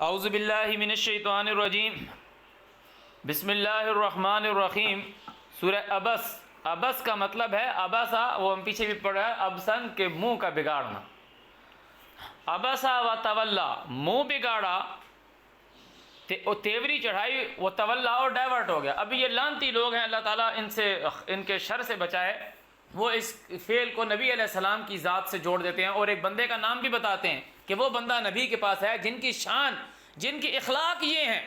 اعوذ باللہ من الشیطان الرجیم بسم اللہ الرحمن الرحیم۔ سورہ عبس، عبس کا مطلب ہے عبسا، وہ ہم پیچھے بھی پڑھا ہے، ابسن کے منہ کا بگاڑنا۔ عبسا و تولا، منہ بگاڑا، تیوری چڑھائی، وہ تولا اور ڈائیورٹ ہو گیا۔ ابھی یہ لعنتی لوگ ہیں، اللہ تعالیٰ ان کے شر سے بچائے، وہ اس فعل کو نبی علیہ السلام کی ذات سے جوڑ دیتے ہیں اور ایک بندے کا نام بھی بتاتے ہیں کہ وہ بندہ نبی کے پاس ہے جن کی شان، جن کے اخلاق یہ ہیں۔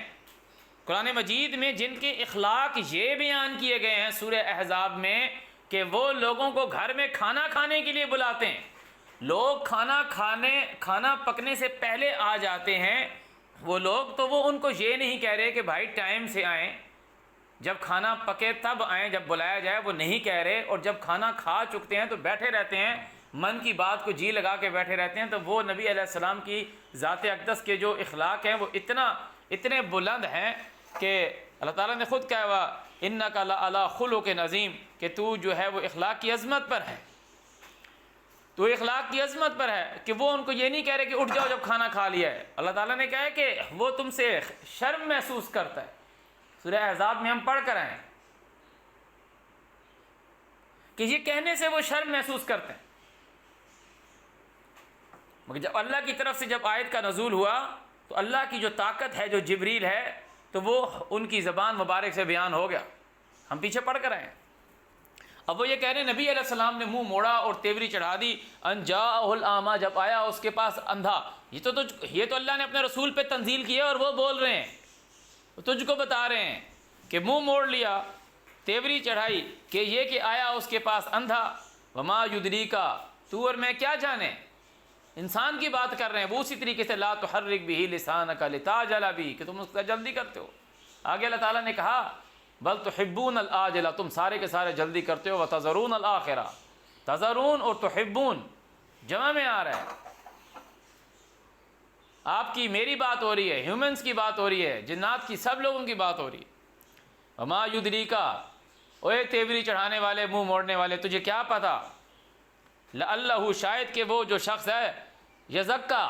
قرآن مجید میں جن کے اخلاق یہ بیان کیے گئے ہیں سورہ احزاب میں کہ وہ لوگوں کو گھر میں کھانا کھانے کے لیے بلاتے ہیں، لوگ کھانا پکنے سے پہلے آ جاتے ہیں وہ لوگ، تو وہ ان کو یہ نہیں کہہ رہے کہ بھائی ٹائم سے آئیں، جب کھانا پکے تب آئیں، جب بلایا جائے، وہ نہیں کہہ رہے۔ اور جب کھانا کھا چکتے ہیں تو بیٹھے رہتے ہیں، من کی بات کو جی لگا کے بیٹھے رہتے ہیں۔ تو وہ نبی علیہ السلام کی ذات اقدس کے جو اخلاق ہیں وہ اتنے بلند ہیں کہ اللہ تعالیٰ نے خود کہا ہوا انک لعلی خلق عظیم، کہ تو جو ہے وہ اخلاق کی عظمت پر ہے، تو اخلاق کی عظمت پر ہے، کہ وہ ان کو یہ نہیں کہہ رہے کہ اٹھ جاؤ جب کھانا کھا لیا ہے۔ اللہ تعالیٰ نے کہا ہے کہ وہ تم سے شرم محسوس کرتا ہے۔ سورہ احزاب میں ہم پڑھ کر آئے کہ یہ کہنے سے وہ شرم محسوس کرتے ہیں، مگر جب اللہ کی طرف سے جب آیت کا نزول ہوا تو اللہ کی جو طاقت ہے، جو جبریل ہے، تو وہ ان کی زبان مبارک سے بیان ہو گیا۔ ہم پیچھے پڑھ کر آئے۔ اب وہ یہ کہہ رہے ہیں نبی علیہ السلام نے منہ موڑا اور تیوری چڑھا دی، ان جاءہ الاعمی، جب آیا اس کے پاس اندھا۔ یہ تو اللہ نے اپنے رسول پہ تنزیل کی ہے اور وہ بول رہے ہیں، وہ تجھ کو بتا رہے ہیں کہ منہ موڑ لیا، تیوری چڑھائی، کہ یہ کہ آیا اس کے پاس اندھا۔ وما یدریکا، تو اور میں کیا جانے، انسان کی بات کر رہے ہیں وہ اسی طریقے سے لا تحرک بہ لسانک لتعجل بہ، کہ تم اس کا جلدی کرتے ہو۔ آگے اللہ تعالیٰ نے کہا بل تحبون العاجلہ، تم سارے کے سارے جلدی کرتے ہو، وتذرون الآخرہ، تذرون اور تحبون جمع میں آ رہا ہے۔ آپ کی میری بات ہو رہی ہے، ہیومنز کی بات ہو رہی ہے، جنات کی، سب لوگوں کی بات ہو رہی ہے۔ وما یدریکا، اوے تیوری چڑھانے والے، منہ موڑنے والے، تجھے کیا پتا، لعلہ، شاید کہ وہ جو شخص ہے، یزکا،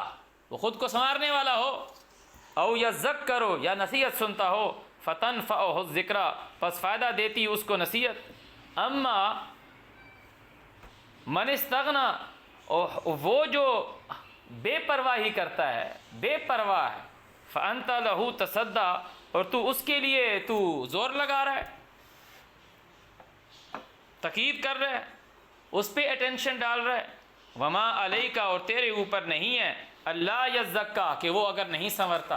وہ خود کو سنوارنے والا ہو، او یذکرو، یا نصیحت سنتا ہو، فتنفعہ الذکرہ، پس فائدہ دیتی اس کو نصیحت۔ اما من استغنا، وہ جو بے پرواہی کرتا ہے، بے پرواہ ہے، فانت لہ تصدی، اور تو اس کے لیے تو زور لگا رہا ہے، تاکید کر رہا ہے، اس پہ اٹینشن ڈال رہا ہے۔ وما علیکا، اور تیرے اوپر نہیں ہے، اللہ یزکا، کہ وہ اگر نہیں سنورتا۔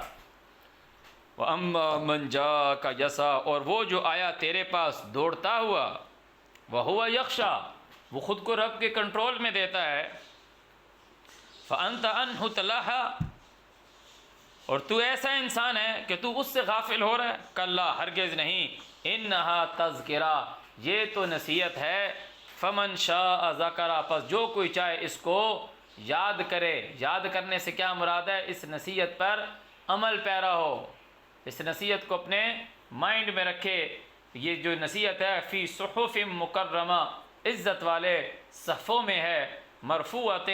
واما من جاءک یسعی، اور وہ جو آیا تیرے پاس دوڑتا ہوا، وہو یخشی، وہ خود کو رب کے کنٹرول میں دیتا ہے، فانت عنہ تلہی، اور تو ایسا انسان ہے کہ تو اس سے غافل ہو رہا ہے۔ کلا، ہرگز نہیں، انہا تذکرہ، یہ تو نصیحت ہے، فمن شاء ذکرہ، پس جو کوئی چاہے اس کو یاد کرے۔ یاد کرنے سے کیا مراد ہے، اس نصیحت پر عمل پیرا ہو، اس نصیحت کو اپنے مائنڈ میں رکھے۔ یہ جو نصیحت ہے فی صحف مکرمہ، عزت والے صحفوں میں ہے، مرفوعۃ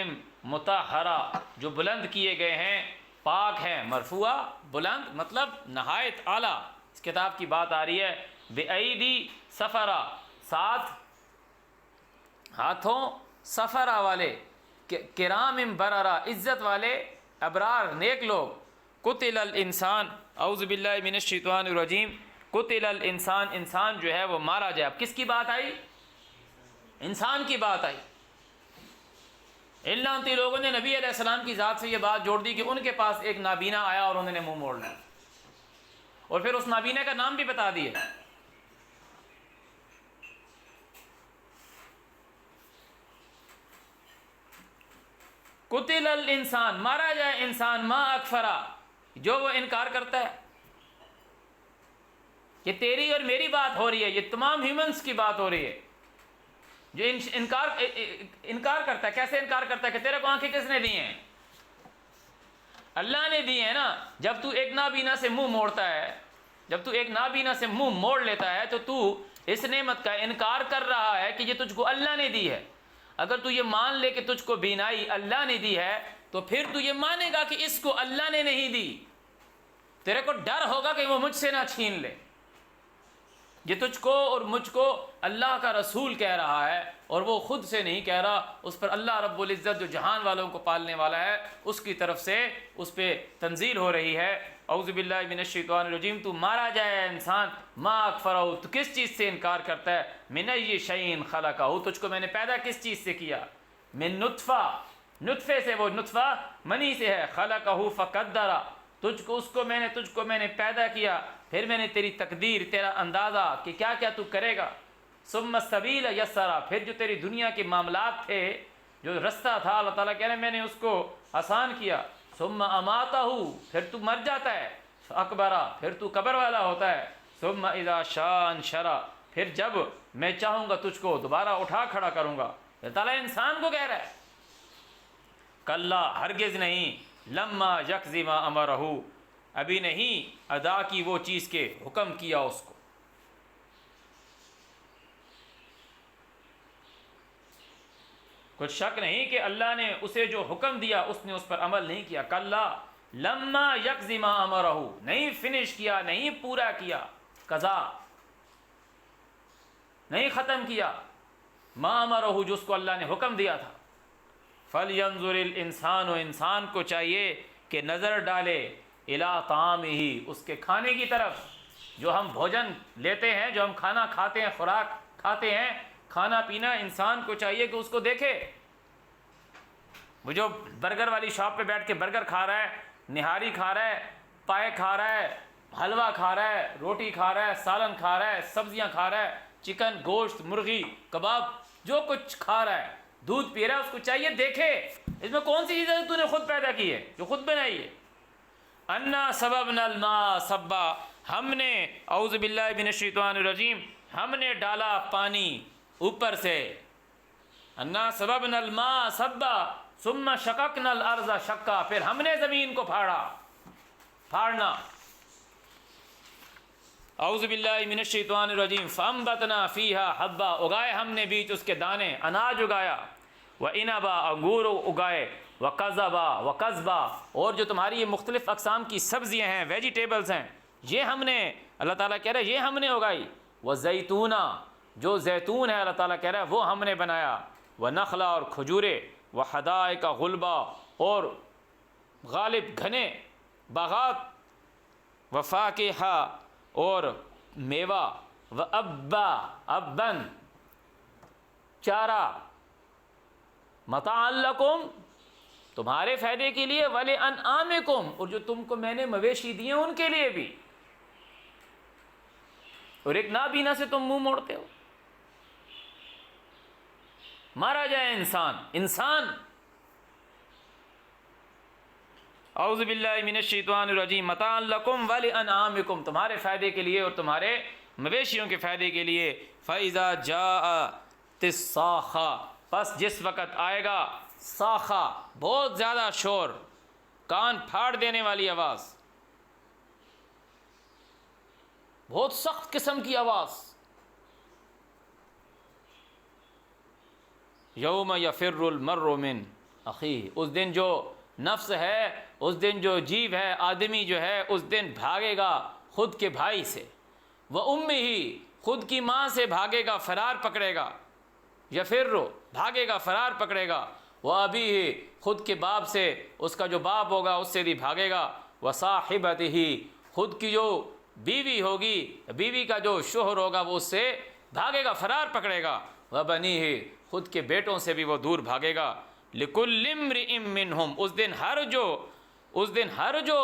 مطہرہ، جو بلند کیے گئے ہیں، پاک ہیں۔ مرفوعہ، بلند، مطلب نہایت اعلیٰ۔ اس کتاب کی بات آ رہی ہے بِأَیْدِی سفرہ، ساتھ ہاتھوں سفرہ والے، کرام بررہ، عزت والے، ابرار، نیک لوگ۔ قتل الانسان، اعوذ باللہ من الشیطان الرجیم، قتل الانسان، انسان جو ہے وہ مارا جائے۔ اب کس کی بات آئی، انسان کی بات آئی۔ ان لعنتی لوگوں نے نبی علیہ السلام کی ذات سے یہ بات جوڑ دی کہ ان کے پاس ایک نابینا آیا اور انہوں نے منہ موڑ لیا، اور پھر اس نابینا کا نام بھی بتا دیے۔ قتل الانسان، مارا جائے انسان، ما اکفرا، جو وہ انکار کرتا ہے۔ یہ تیری اور میری بات ہو رہی ہے، یہ تمام ہیومنز کی بات ہو رہی ہے، جو انکار کرتا ہے۔ کیسے انکار کرتا ہے کہ تیرے کو آنکھیں کس نے دی ہیں، اللہ نے دی ہیں نا۔ جب تو ایک نابینا سے منہ موڑتا ہے، جب تو ایک نابینا سے منہ موڑ لیتا ہے تو تو اس نعمت کا انکار کر رہا ہے کہ یہ تجھ کو اللہ نے دی ہے۔ اگر تو یہ مان لے کہ تجھ کو بینائی اللہ نے دی ہے تو پھر تو یہ مانے گا کہ اس کو اللہ نے نہیں دی۔ تیرے کو ڈر ہوگا کہ وہ مجھ سے نہ چھین لے۔ یہ تجھ کو اور مجھ کو اللہ کا رسول کہہ رہا ہے، اور وہ خود سے نہیں کہہ رہا، اس پر اللہ رب العزت جو جہان والوں کو پالنے والا ہے اس کی طرف سے اس پہ تنزیل ہو رہی ہے۔ اعوذ باللہ من الشیطان الرجیم، تو مارا جائے انسان، ما اکفرہ، تو کس چیز سے انکار کرتا ہے، من ای شیء خلقہ، تجھ کو میں نے پیدا کس چیز سے کیا، من نطفہ، نطفے سے، وہ نطفہ منی سے ہے، خلقہ فقدرہ، تجھ کو میں نے پیدا کیا، پھر میں نے تیری تقدیر، تیرا اندازہ کہ کیا کیا تو کرے گا، ثم السبیل یسرا، پھر جو تیری دنیا کے معاملات تھے، جو رستہ تھا، اللہ تعالیٰ کہہ رہے ہیں میں نے اس کو آسان کیا، ثم اماتہ، پھر تو مر جاتا ہے، اکبرہ، پھر تو قبر والا ہوتا ہے، ثم اذا شاء انشرہ، پھر جب میں چاہوں گا تجھ کو دوبارہ اٹھا کھڑا کروں گا۔ اللہ تعالیٰ انسان کو کہہ رہا ہے کلا، ہرگز نہیں، لما یقضی ما امرہ، ابھی نہیں ادا کی وہ چیز کے حکم کیا اس کو۔ کچھ شک نہیں کہ اللہ نے اسے جو حکم دیا اس نے اس پر عمل نہیں کیا۔ کلا لما یقضی ما امرہ، نہیں فنش کیا، نہیں پورا کیا، قضا نہیں ختم کیا، ما امرہ، جو اس کو اللہ نے حکم دیا تھا۔ فَلْيَنظُرِ الْإِنسَانُ، انسان کو چاہیے کہ نظر ڈالے، اِلَىٰ طَعَامِهِ، اس کے کھانے کی طرف، جو ہم بھوجن لیتے ہیں، جو ہم کھانا کھاتے ہیں، خوراک کھاتے ہیں، کھانا پینا، انسان کو چاہیے کہ اس کو دیکھے۔ وہ جو برگر والی شاپ پہ بیٹھ کے برگر کھا رہا ہے، نہاری کھا رہا ہے، پائے کھا رہا ہے، حلوہ کھا رہا ہے، روٹی کھا رہا ہے، سالن کھا رہا ہے، سبزیاں کھا رہا ہے، چکن، گوشت، مرغی، کباب، جو کچھ کھا رہا ہے، دودھ پی رہا ہے، اس کو چاہیے دیکھے اس میں کون سی چیز ہے تو نے خود پیدا کی ہے، جو خود بنائی ہے۔ انا سببنا الماء صبا، ہم نے، اعوذ باللہ من الشیطان الرجیم، ہم نے ڈالا پانی اوپر سے، انا سببنا الماء صبا ثم شققنا الارض شقا، پھر ہم نے زمین کو پھاڑنا، اعوذ باللہ من الشیطان الرجیم، فانبتنا فیہا حبا، اگائے ہم نے بیچ اس کے دانے، اناج اگایا، وعنبا، انگور اگائے، وقضبا، وقضبا، اور جو تمہاری یہ مختلف اقسام کی سبزیاں ہیں، ویجیٹیبلز ہیں، یہ ہم نے، اللہ تعالیٰ کہہ رہا ہے یہ ہم نے اگائی، وزیتونا، جو زیتون ہے اللہ تعالیٰ کہہ رہا ہے وہ ہم نے بنایا، ونخلا، اور کھجورے، وحدائق غلبا، اور غالب گھنے باغات، وفاکہہ، اور میوہ، وابا، ابن، چارہ، متاعا لکم، تمہارے فائدے کے لیے، ولانعامکم، اور جو تم کو میں نے مویشی دیے ان کے لیے بھی، اور ایک نابینا سے تم منہ موڑتے ہو۔ مارا جائے انسان، اعوذ باللہ من الشیطان الرجیم، متاعا لکم ولانعامکم، تمہارے فائدے کے لیے اور تمہارے مویشیوں کے فائدے کے لیے۔ فَإِذَا جَاءَتِ الصَّاخَّةُ، پس جس وقت آئے گا صاخہ، بہت زیادہ شور، کان پھاڑ دینے والی آواز، بہت سخت قسم کی آواز، یوم یفر المرء من اخیہ، اس دن جو نفس ہے، اس دن جو جیو ہے، آدمی جو ہے، اس دن بھاگے گا خود کے بھائی سے، وَأُمِّهِ، خود کی ماں سے بھاگے گا، فرار پکڑے گا، یفر، بھاگے گا، فرار پکڑے گا، وَأَبِيهِ، خود کے باپ سے، اس کا جو باپ ہوگا اس سے بھی بھاگے گا، وَصَاحِبَتِهِ، خود کی جو بیوی ہوگی، بیوی کا جو شوہر ہوگا وہ اس سے بھاگے گا، فرار پکڑے گا، وَبَنِيهِ، خود کے بیٹوں سے بھی وہ دور بھاگے گا، لِكُلِّ امْرِئٍ مِّنْهُمْ، اس دن ہر جو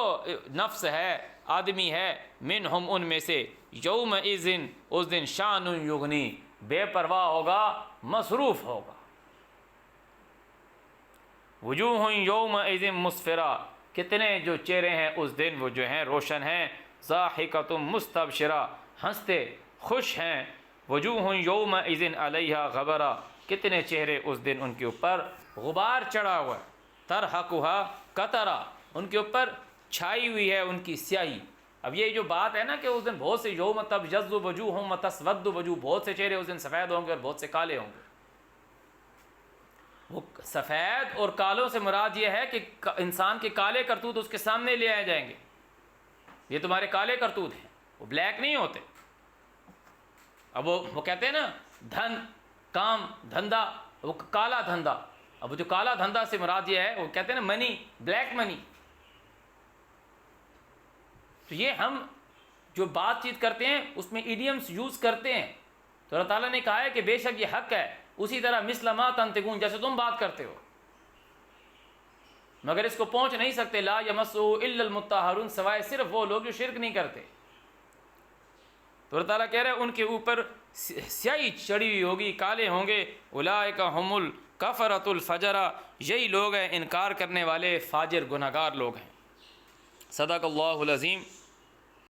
نفس ہے، آدمی ہے، منہم، ان میں سے، یومئذ، اس دن، شان یغنی، بے پرواہ ہوگا، مصروف ہوگا، وجوہ یومئذ مسفرہ، کتنے جو چہرے ہیں اس دن وہ جو ہیں روشن ہیں، ضاحکۃ مستبشرہ، ہنستے خوش ہیں، وجوہ یومئذ علیہا غبرہ، کتنے چہرے اس دن ان کے اوپر غبار چڑھا ہوا ہے، ترحقھا قطرہ، ان کے اوپر چھائی ہوئی ہے ان کی سیاہی۔ اب یہ جو بات ہے نا کہ اس دن بہت سے یوم تبیض وجوہ وتسود وجوہ، بہت سے چہرے اس دن سفید ہوں گے اور بہت سے کالے ہوں گے۔ وہ سفید اور کالوں سے مراد یہ ہے کہ انسان کے کالے کرتوت اس کے سامنے لے آئے جائیں گے، یہ تمہارے کالے کرتوت ہیں، وہ بلیک نہیں ہوتے۔ اب وہ کہتے ہیں نا دھن، کام، دھندا، وہ کالا دھندا۔ اب جو کالا دھندا سے مراد یہ ہے، وہ کہتے ہیں نا منی، بلیک منی۔ تو یہ ہم جو بات چیت کرتے ہیں اس میں ایڈیمز یوز کرتے ہیں، تو اللہ تعالیٰ نے کہا ہے کہ بے شک یہ حق ہے، اسی طرح مثل ما تنطقون، جیسے تم بات کرتے ہو، مگر اس کو پہنچ نہیں سکتے۔ لا یمسہ الا المطہرون، سوائے صرف وہ لوگ جو شرک نہیں کرتے۔ تو اللہ تعالیٰ کہہ رہے ہیں ان کے اوپر سیاہی چڑھی ہوئی ہوگی، کالے ہوں گے۔ اولئک هم الکفرۃ الفجرہ، یہی لوگ ہیں انکار کرنے والے فاجر گناہگار لوگ ہیں۔ صدق اللہ العظیم۔